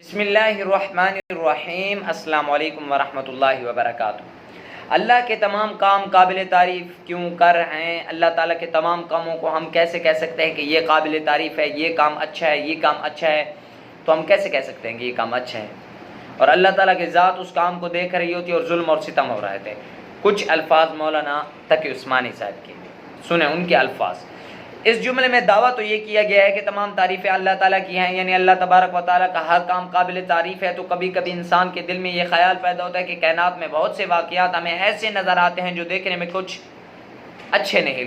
بسم اللہ الرحمن الرحیم۔ السلام علیکم ورحمۃ اللہ وبرکاتہ۔ اللہ کے تمام کام قابل تعریف کیوں کر ہیں؟ اللہ تعالیٰ کے تمام کاموں کو ہم کیسے کہہ سکتے ہیں کہ یہ قابل تعریف ہے، یہ کام اچھا ہے، یہ کام اچھا ہے؟ تو ہم کیسے کہہ سکتے ہیں کہ یہ کام اچھا ہے اور اللہ تعالیٰ کی ذات اس کام کو دیکھ رہی ہوتی ہے اور ظلم اور ستم ہو رہے تھے؟ کچھ الفاظ مولانا تقی عثمانی صاحب کے سنیں، ان کے الفاظ۔ اس جملے میں دعویٰ تو یہ کیا گیا ہے کہ تمام تعریفیں اللہ تعالیٰ کی ہیں، یعنی اللہ تبارک و تعالیٰ کا ہر کام قابل تعریف ہے۔ تو کبھی کبھی انسان کے دل میں یہ خیال پیدا ہوتا ہے کہ کائنات میں بہت سے واقعات ہمیں ایسے نظر آتے ہیں جو دیکھنے میں کچھ اچھے نہیں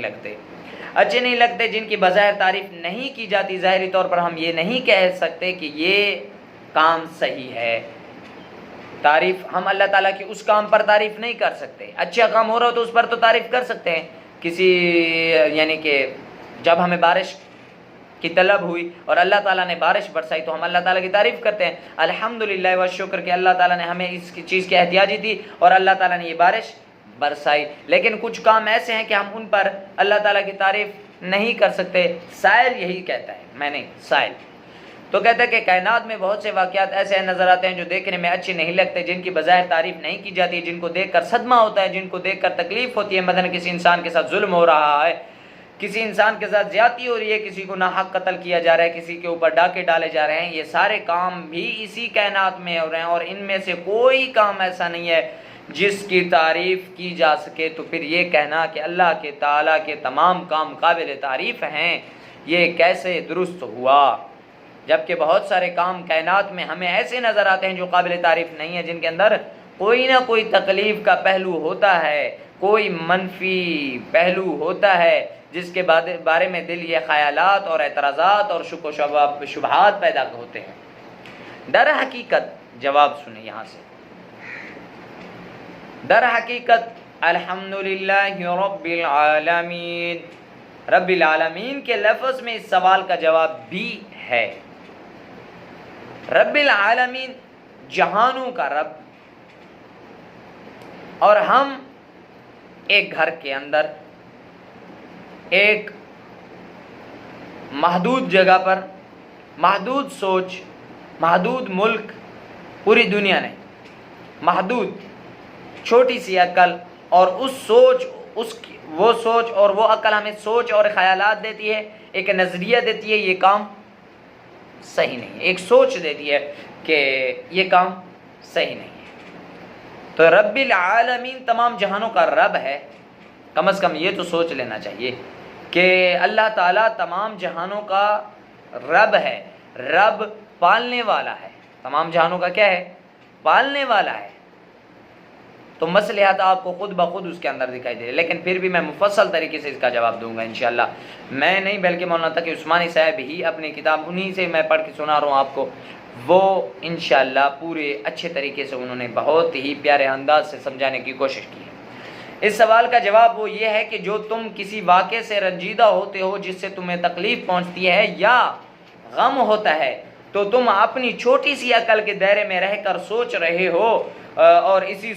لگتے، جن کی بظاہر تعریف نہیں کی جاتی۔ ظاہری طور پر ہم یہ نہیں کہہ سکتے کہ یہ کام صحیح ہے۔ تعریف ہم اللہ تعالیٰ کی اس کام پر تعریف نہیں کر سکتے۔ اچھا کام ہو رہا ہو تو اس پر تو تعریف کر سکتے ہیں، یعنی کہ جب ہمیں بارش کی طلب ہوئی اور اللہ تعالیٰ نے بارش برسائی تو ہم اللہ تعالیٰ کی تعریف کرتے ہیں، الحمدللہ والشکر کہ اللہ تعالیٰ نے ہمیں اس چیز کی احتیاجی دی اور اللہ تعالیٰ نے یہ بارش برسائی۔ لیکن کچھ کام ایسے ہیں کہ ہم ان پر اللہ تعالیٰ کی تعریف نہیں کر سکتے۔ سائل یہی کہتا ہے، میں نہیں، سائل تو کہتا ہے کہ کائنات میں بہت سے واقعات ایسے نظر آتے ہیں جو دیکھنے میں اچھے نہیں لگتے، جن کی بظاہر تعریف نہیں کی جاتی، جن کو دیکھ کر صدمہ ہوتا ہے، جن کو دیکھ کر تکلیف ہوتی ہے۔ مثلا کسی انسان کے ساتھ ظلم ہو رہا ہے، کسی انسان کے ساتھ زیادتی ہو رہی ہے، کسی کو ناحق قتل کیا جا رہا ہے، کسی کے اوپر ڈاکے ڈالے جا رہے ہیں، یہ سارے کام بھی اسی کائنات میں ہو رہے ہیں اور ان میں سے کوئی کام ایسا نہیں ہے جس کی تعریف کی جا سکے۔ تو پھر یہ کہنا کہ اللہ کے تعالیٰ کے تمام کام قابل تعریف ہیں، یہ کیسے درست ہوا؟ جبکہ بہت سارے کام کائنات میں ہمیں ایسے نظر آتے ہیں جو قابل تعریف نہیں ہیں، جن کے اندر کوئی نہ کوئی تکلیف کا پہلو ہوتا ہے، کوئی منفی پہلو ہوتا ہے، جس کے بارے میں دل یہ خیالات اور اعتراضات اور شک و شبہات پیدا ہوتے ہیں۔ در حقیقت جواب سنیں یہاں سے، در حقیقت الحمدللہ رب العالمین، رب العالمین کے لفظ میں اس سوال کا جواب بھی ہے۔ رب العالمین جہانوں کا رب، اور ہم ایک گھر کے اندر ایک محدود جگہ پر، محدود سوچ، محدود ملک، پوری دنیا نے محدود چھوٹی سی عقل اور وہ سوچ اور وہ عقل ہمیں سوچ اور خیالات دیتی ہے، ایک نظریہ دیتی ہے یہ کام صحیح نہیں ہے، ایک سوچ دیتی ہے کہ یہ کام صحیح نہیں ہے۔ تو رب العالمین تمام جہانوں کا رب ہے، کم از کم یہ تو سوچ لینا چاہیے کہ اللہ تعالیٰ تمام جہانوں کا رب ہے، رب پالنے والا ہے، تمام جہانوں کا کیا ہے؟ پالنے والا ہے۔ تو مصلحت آپ کو خود بخود اس کے اندر دکھائی دے، لیکن پھر بھی میں مفصل طریقے سے اس کا جواب دوں گا انشاءاللہ۔ میں نہیں بلکہ مولانا تقی عثمانی صاحب ہی اپنی کتاب انہی سے میں پڑھ کے سنا رہا ہوں آپ کو، وہ انشاءاللہ پورے اچھے طریقے سے انہوں نے بہت ہی پیارے انداز سے سمجھانے کی کوشش کی ہے۔ اس سوال کا جواب وہ یہ ہے کہ جو تم کسی واقعے سے رنجیدہ ہوتے ہو، جس سے تمہیں تکلیف پہنچتی ہے یا غم ہوتا ہے، تو تم اپنی چھوٹی سی عقل کے دائرے میں رہ کر سوچ رہے ہو، اور اسی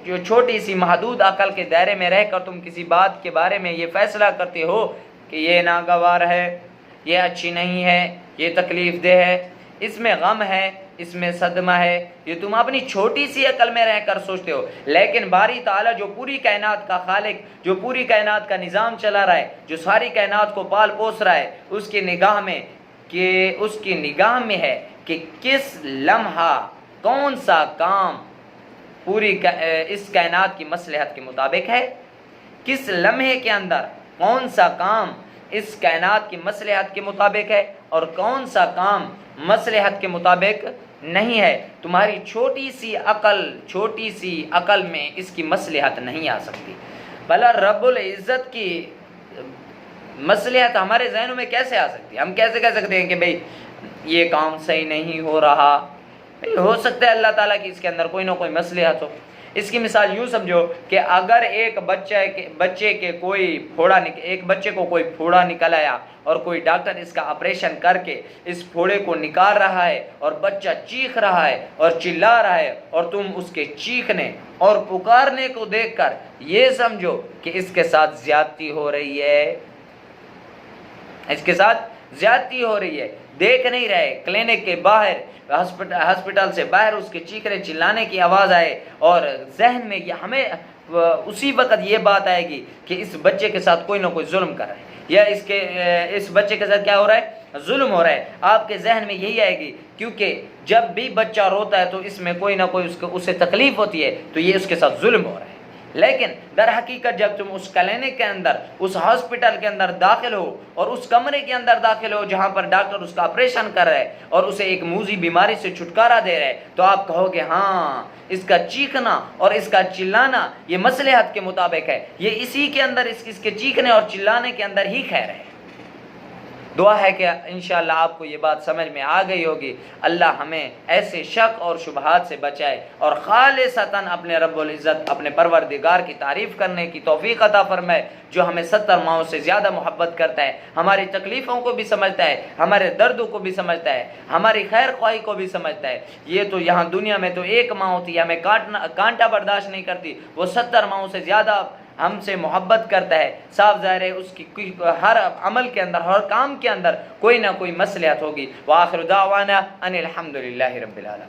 جو چھوٹی سی محدود عقل کے دائرے میں رہ کر تم کسی بات کے بارے میں یہ فیصلہ کرتے ہو کہ یہ ناگوار ہے، یہ اچھی نہیں ہے، یہ تکلیف دہ ہے، اس میں غم ہے، اس میں صدمہ ہے، یہ تم اپنی چھوٹی سی عقل میں رہ کر سوچتے ہو۔ لیکن باری تعالیٰ جو پوری کائنات کا خالق، جو پوری کائنات کا نظام چلا رہا ہے، جو ساری کائنات کو پال پوس رہا ہے، اس کی نگاہ میں ہے کہ کس لمحہ کون سا کام پوری اس کائنات کی مصلحت کے مطابق ہے، کس لمحے کے اندر کون سا کام اس کائنات کی مصلحت کے مطابق ہے اور کون سا کام مصلحت کے مطابق نہیں ہے۔ تمہاری چھوٹی سی عقل میں اس کی مصلحت نہیں آ سکتی، بھلا رب العزت کی مصلحت ہمارے ذہنوں میں کیسے آ سکتی ہے؟ ہم کیسے کہہ سکتے ہیں کہ بھئی یہ کام صحیح نہیں ہو رہا؟ ہو سکتا ہے اللہ تعالیٰ کی اس کے اندر کوئی نہ کوئی مصلحت ہو۔ اس کی مثال یوں سمجھو کہ اگر ایک بچے کو کوئی پھوڑا نکل آیا اور کوئی ڈاکٹر اس کا آپریشن کر کے اس پھوڑے کو نکال رہا ہے اور بچہ چیخ رہا ہے اور چلا رہا ہے، اور تم اس کے چیخنے اور پکارنے کو دیکھ کر یہ سمجھو کہ اس کے ساتھ زیادتی ہو رہی ہے، اس کے ساتھ زیادتی ہو رہی ہے، دیکھ نہیں رہے، کلینک کے باہر، ہسپتال سے باہر اس کے چیخنے چلانے کی آواز آئے اور ذہن میں یہ ہمیں اسی وقت یہ بات آئے گی کہ اس بچے کے ساتھ کوئی نہ کوئی ظلم کر رہا ہے، یا اس بچے کے ساتھ کیا ہو رہا ہے، ظلم ہو رہا ہے۔ آپ کے ذہن میں یہی آئے گی، کیونکہ جب بھی بچہ روتا ہے تو اس میں کوئی نہ کوئی اسے تکلیف ہوتی ہے، تو یہ اس کے ساتھ ظلم ہو رہا ہے۔ لیکن در حقیقت جب تم اس کلینک کے اندر، اس ہاسپٹل کے اندر داخل ہو اور اس کمرے کے اندر داخل ہو جہاں پر ڈاکٹر اس کا آپریشن کر رہے ہیں اور اسے ایک موذی بیماری سے چھٹکارا دے رہے، تو آپ کہو گے ہاں اس کا چیخنا اور اس کا چلانا یہ مصلحت کے مطابق ہے، یہ اسی کے اندر، اس کے چیخنے اور چلانے کے اندر ہی خیر ہے۔ دعا ہے کہ انشاءاللہ آپ کو یہ بات سمجھ میں آ گئی ہوگی۔ اللہ ہمیں ایسے شک اور شبہات سے بچائے اور خالصتاً اپنے رب العزت، اپنے پروردگار کی تعریف کرنے کی توفیق عطا فرمائے، جو ہمیں 70 ماؤں سے زیادہ محبت کرتا ہے، ہماری تکلیفوں کو بھی سمجھتا ہے، ہمارے دردوں کو بھی سمجھتا ہے، ہماری خیر خواہی کو بھی سمجھتا ہے۔ یہ تو یہاں دنیا میں تو ایک ماں ہوتی ہے، ہمیں کانٹا برداشت نہیں کرتی، وہ 70 ماؤں سے زیادہ ہم سے محبت کرتا ہے۔ صاف ظاہر ہے اس کی ہر عمل کے اندر، ہر کام کے اندر کوئی نہ کوئی مصلحت ہوگی۔ وآخر دعوانا ان الحمد للہ رب العالمین۔